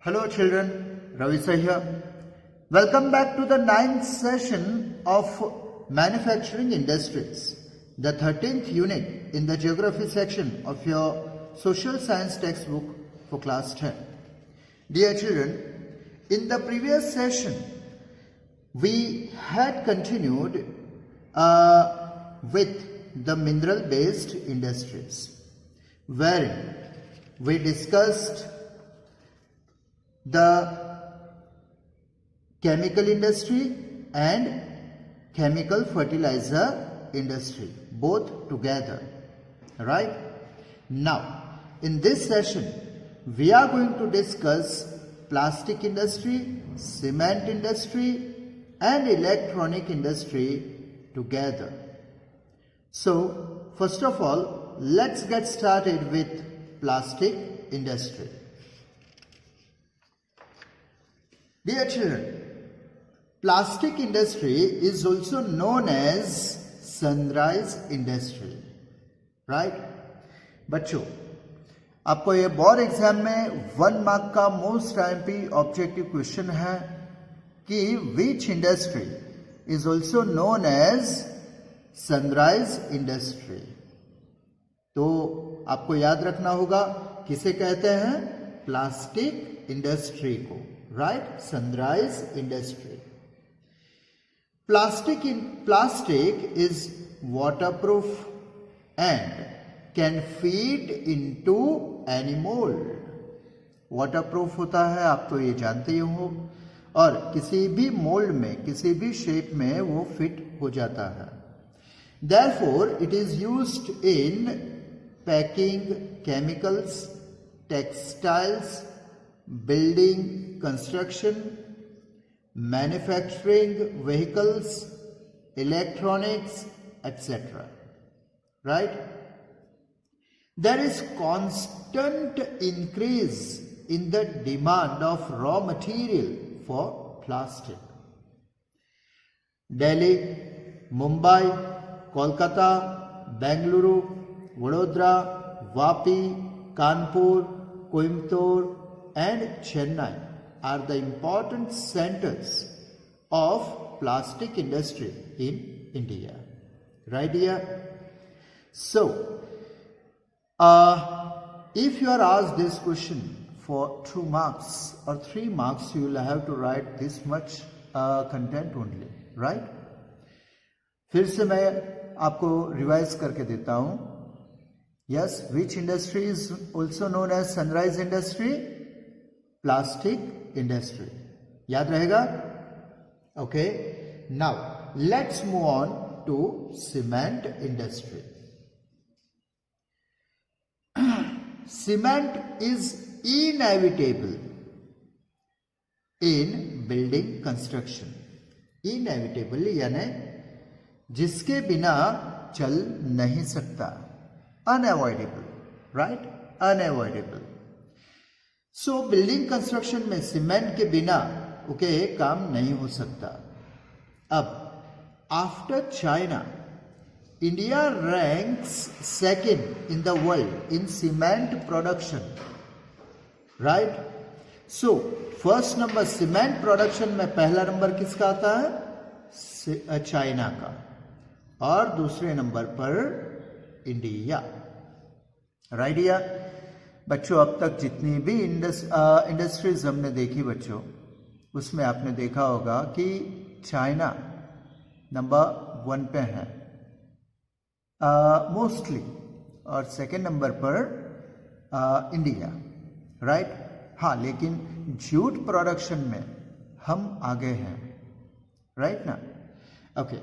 Hello children, Ravi Sir here. Welcome back to the 9th session of Manufacturing Industries, the 13th unit in the Geography section of your Social Science textbook for class 10. Dear children, in the previous session, we had continued with the mineral-based industries, wherein we discussed the chemical industry and chemical fertilizer industry, both together, right? Now, in this session, we are going to discuss plastic industry, cement industry, and electronic industry together. So, first of all, let's get started with plastic industry. Dear children, plastic industry is also known as sunrise industry, right? बच्चों, आपको ये board exam में 1 mark का most IMP objective question है कि which industry is also known as sunrise industry. तो आपको याद रखना होगा किसे कहते हैं? प्लास्टिक इंडस्ट्री को, right? Sunrise industry. Plastic is waterproof and can feed into any mold. Waterproof होता है, आप तो ये जानते ही हो, और किसी भी मोल्ड में, किसी भी शेप में वो फिट हो जाता है. Therefore, it is used in packing chemicals, textiles, building, construction, manufacturing vehicles, electronics, etc. Right? There is constant increase in the demand of raw material for plastic. Delhi, Mumbai, Kolkata, Bengaluru, Vadodara, Vapi, Kanpur, Coimbatore, and Chennai are the important centers of plastic industry in India. Right here? So, if you are asked this question for 2 marks or 3 marks, you will have to write this much content only. Right? फिर से मैं आपको revise करके देता हूं. Yes, which industry is also known as sunrise industry? Plastic industry. याद रहेगा? Okay. Now, let's move on to cement industry. Cement is inevitable in building construction. Inevitable यानी जिसके बिना चल नहीं सकता. Unavoidable, right? Unavoidable. सो बिल्डिंग कंस्ट्रक्शन में cement के बिना काम नहीं हो सकता. अब after China, India ranks second in the world in cement production, right? So first number cement production में पहला नंबर किसका आता है? चाइना का. और दूसरे नंबर पर इंडिया. राइट या बच्चों, अब तक जितनी भी इंडस्ट्रीज हमने देखी बच्चों, उसमें आपने देखा होगा कि चाइना नंबर 1 पे है मोस्टली, और सेकंड नंबर पर इंडिया, राइट? हाँ, लेकिन जूट प्रोडक्शन में हम आगे हैं, राइट ना? Okay.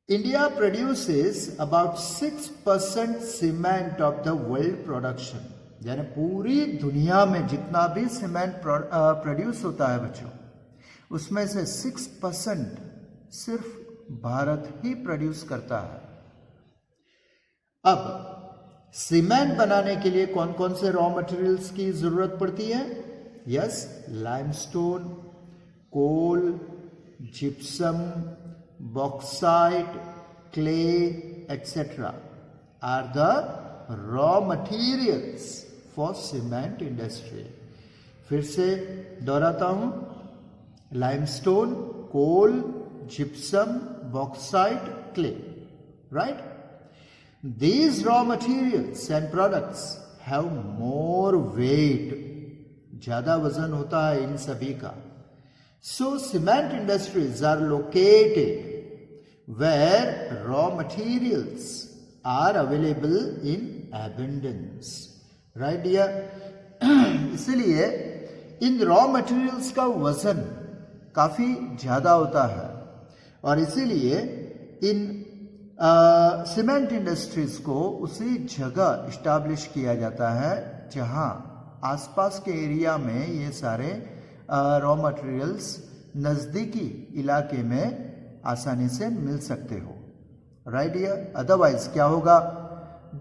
India produces about 6% cement of the world production. यानी पूरी दुनिया में जितना भी सीमेंट प्रोड्यूस होता है बच्चों, उसमें से 6% सिर्फ भारत ही प्रोड्यूस करता है. अब सीमेंट बनाने के लिए कौन कौन से रॉ मटेरियल्स की जरूरत पड़ती है? Yes, limestone, coal, gypsum, bauxite, clay, etc. are the raw materials for cement industry. फिर से दोहराता हूं, limestone, coal, gypsum, bauxite, clay, right? These raw materials and products have more weight, ज्यादा वजन होता है इन सभी का. So cement industries are located where raw materials are available in abundance, right dear? इसलिए इन रॉ मटेरियल्स का वजन काफी ज्यादा होता है और इसीलिए इन सीमेंट इंडस्ट्रीज को उसी जगह इस्टेब्लिश किया जाता है जहां आसपास के एरिया में ये सारे रॉ मटेरियल्स नजदीकी इलाके में आसानी से मिल सकते हो, राइट डियर? अदरवाइज क्या होगा,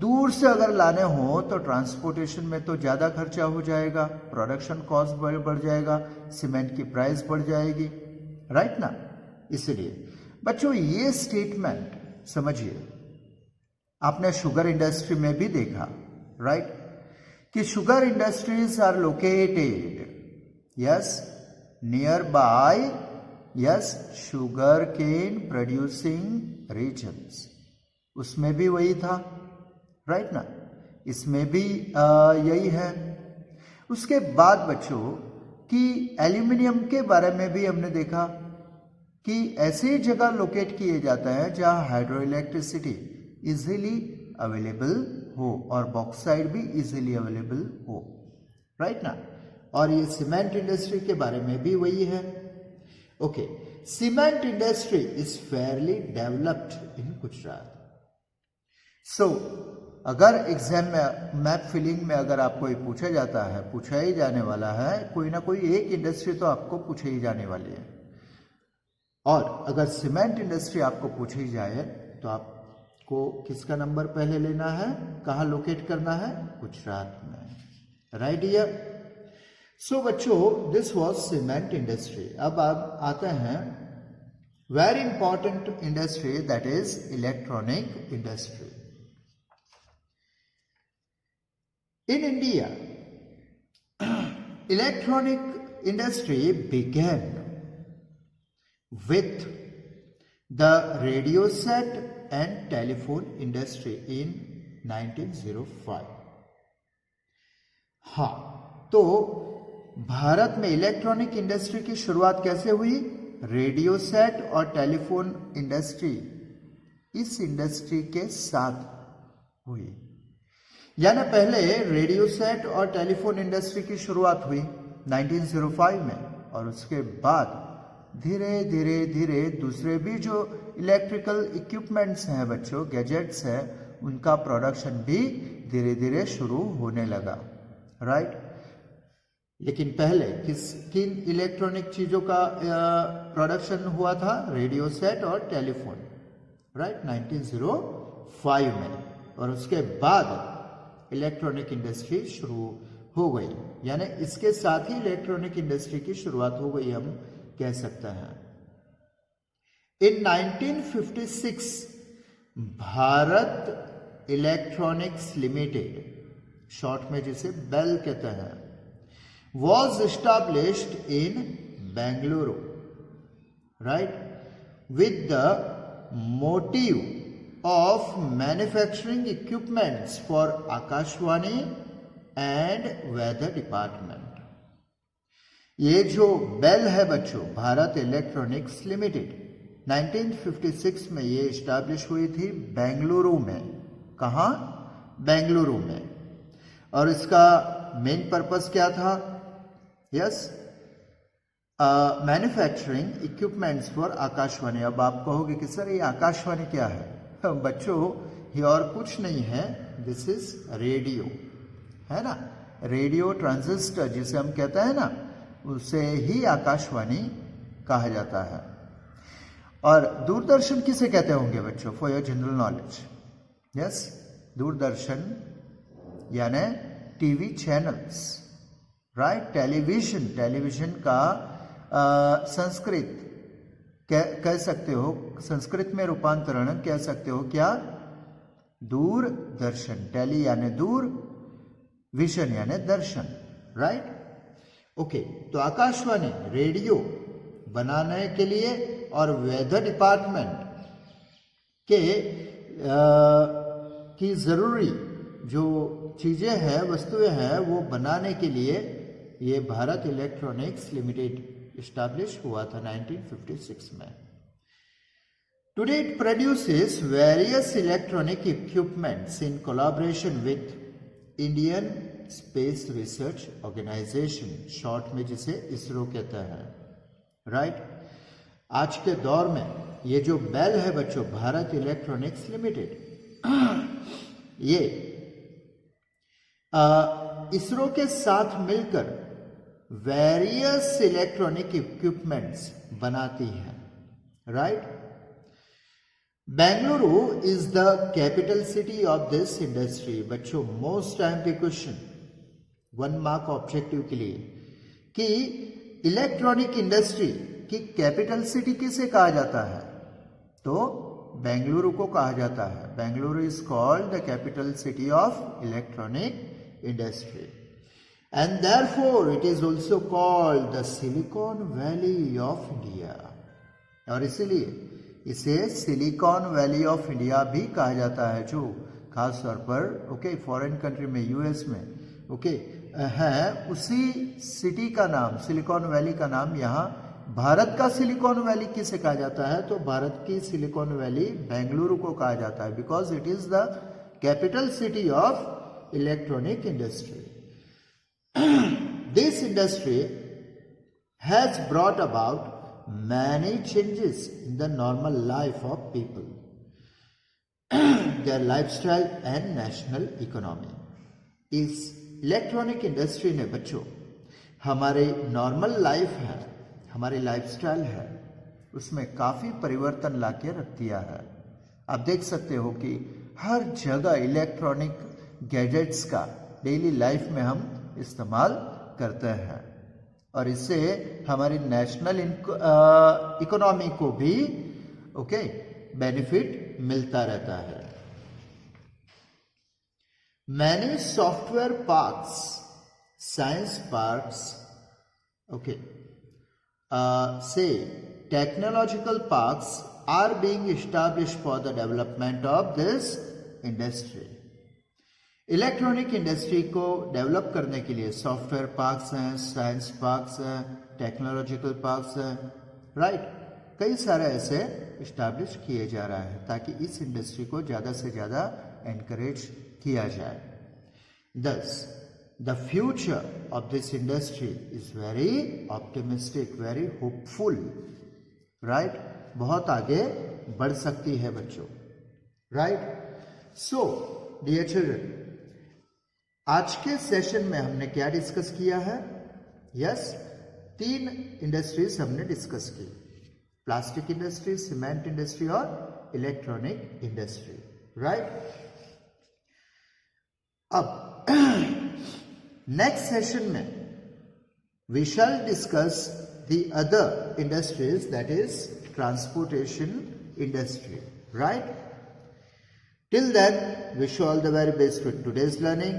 दूर से अगर लाने हो तो ट्रांसपोर्टेशन में तो ज्यादा खर्चा हो जाएगा, प्रोडक्शन कॉस्ट बढ़ जाएगा, सीमेंट की प्राइस बढ़ जाएगी, राइट ना? इसलिए बच्चों ये स्टेटमेंट समझिए, आपने शुगर इंडस्ट्री में भी देखा, राइट, कि sugar industries are located, yes, nearby, yes, sugar cane producing regions. उसमें भी वही था, राइट ना? इसमें भी यही है. उसके बाद बच्चों कि एल्यूमिनियम के बारे में भी हमने देखा कि ऐसी जगह लोकेट किए जाता है जहां हाइड्रो इलेक्ट्रिसिटी इजीली अवेलेबल हो और बॉक्साइट भी इजीली अवेलेबल हो, राइट ना? और ये सीमेंट इंडस्ट्री के बारे में भी वही है. Okay, cement industry is fairly developed in Gujarat. So अगर एग्जाम में मैप फिलिंग में अगर आपको ये पूछा जाता है, पूछा ही जाने वाला है, कोई ना कोई एक इंडस्ट्री तो आपको पूछी ही जाने वाली है. और अगर सीमेंट इंडस्ट्री आपको पूछी जाए तो आपको किसका नंबर पहले लेना है, कहाँ लोकेट करना है? गुजरात में, राइट डियर? सो बच्चों दिस वाज सीमेंट इंडस्ट्री. अब आप आते हैं very important industry, that is electronic industry. In India, electronic industry began with the radio set and telephone industry in 1905. हाँ, तो भारत में इलेक्ट्रॉनिक इंडस्ट्री की शुरुआत कैसे हुई? रेडियो सेट और टेलीफोन इंडस्ट्री, इस इंडस्ट्री के साथ हुई. यानी पहले रेडियो सेट और टेलीफोन इंडस्ट्री की शुरुआत हुई 1905 में और उसके बाद धीरे धीरे धीरे दूसरे भी जो इलेक्ट्रिकल इक्विपमेंट्स हैं बच्चों, गैजेट्स हैं, उनका प्रोडक्शन भी धीरे धीरे शुरू होने लगा, राइट? लेकिन पहले किन इलेक्ट्रॉनिक चीजों का प्रोडक्शन हुआ था? रेडियो सेट और टेलीफोन, राइट, 1905 में. और उसके बाद इलेक्ट्रॉनिक इंडस्ट्री शुरू हो गई, यानी इसके साथ ही इलेक्ट्रॉनिक इंडस्ट्री की शुरुआत हो गई, हम कह सकते हैं. इन 1956 भारत इलेक्ट्रॉनिक्स लिमिटेड, शॉर्ट में जिसे बेल कहते हैं, was established in Bengaluru, right, with the motive of manufacturing equipments for Akashvani and weather department. ये जो बेल है बच्चों, भारत इलेक्ट्रॉनिक्स लिमिटेड, 1956 में ये इस्टेब्लिश हुई थी बेंगलुरु में. कहाँ? बेंगलुरु में. और इसका मेन पर्पस क्या था? Yes, manufacturing equipments for Akashvani. अब आप कहोगे कि सर ये आकाशवाणी क्या है? बच्चों ये और कुछ नहीं है, दिस इज रेडियो, है ना? रेडियो ट्रांजिस्टर जिसे हम कहते हैं ना, उसे ही आकाशवाणी कहा जाता है. और दूरदर्शन किसे कहते होंगे बच्चों, for your general knowledge? Yes, Doordarshan यानी टीवी चैनल्स, राइट? टेलीविजन का संस्कृत कह सकते हो, संस्कृत में रूपांतरण कह सकते हो क्या? दूरदर्शन. टेली यानी दूर, विजन यानी दर्शन, राइट? ओके, तो आकाशवाणी रेडियो बनाने के लिए और वेदर डिपार्टमेंट के की ज़रूरी जो चीज़ें हैं, वस्तुएं हैं, वो बनाने के लिए ये भारत इलेक्ट्रॉनिक्स लिमिटेड इस्टेब्लिश हुआ था 1956 में. Today it produces various electronic equipments in collaboration with Indian Space Research Organization, short में जिसे इसरो कहता है. राइट आज के दौर में ये जो बेल है बच्चों, भारत इलेक्ट्रॉनिक्स लिमिटेड, ये इसरो के साथ मिलकर वेरियस इलेक्ट्रॉनिक इक्विपमेंट्स बनाती है. Right Bengaluru is the capital city of this industry. बच्चों मोस्ट टाइम पे क्वेश्चन 1 मार्क ऑब्जेक्टिव के लिए कि इलेक्ट्रॉनिक इंडस्ट्री की कैपिटल सिटी किसे कहा जाता है, तो बेंगलुरु को कहा जाता है. Bengaluru is called the capital city of electronic industry and therefore it is also called the silicon valley of India. और इसीलिए इसे सिलिकॉन वैली ऑफ इंडिया भी कहा जाता है, जो खास तौर पर फॉरेन कंट्री में, यूएस में है, उसी सिटी का नाम, सिलिकॉन वैली का नाम यहाँ भारत का सिलिकॉन वैली किसे कहा जाता है, तो भारत की सिलिकॉन वैली बेंगलुरु को कहा जाता है, because it is the capital city of electronic industry. This industry has brought about many changes in the normal life of people, their lifestyle and national economy. इस इलेक्ट्रॉनिक इंडस्ट्री ने बच्चों हमारे normal life है, हमारी lifestyle है, उसमें काफ़ी परिवर्तन ला के रख दिया है. आप देख सकते हो कि हर जगह इलेक्ट्रॉनिक गैजेट्स का डेली लाइफ में हम इस्तेमाल करते हैं और इससे हमारी नेशनल इकोनॉमी को भी बेनिफिट मिलता रहता है. Many software parks, science parks, से technological parks are being established for the development of this industry. Electronic industry को डेवलप करने के लिए सॉफ्टवेयर पार्क्स हैं, साइंस पार्क्स हैं, टेक्नोलॉजिकल पार्क्स हैं. राइट कई सारे ऐसे इस्टेब्लिश किए जा रहा है ताकि इस इंडस्ट्री को ज़्यादा से ज़्यादा एनकरेज किया जाए. दस the future of this industry is very optimistic, very hopeful. Right बहुत आगे बढ़ सकती है बच्चों. राइट सो डियर चिल्ड्रन, आज के सेशन में हमने क्या डिस्कस किया है? यस 3 इंडस्ट्रीज हमने डिस्कस की, प्लास्टिक इंडस्ट्री, सीमेंट इंडस्ट्री और इलेक्ट्रॉनिक इंडस्ट्री. राइट अब नेक्स्ट सेशन में we shall discuss the other industries, that is transportation industry. Right till then wish you all the very best for today's learning.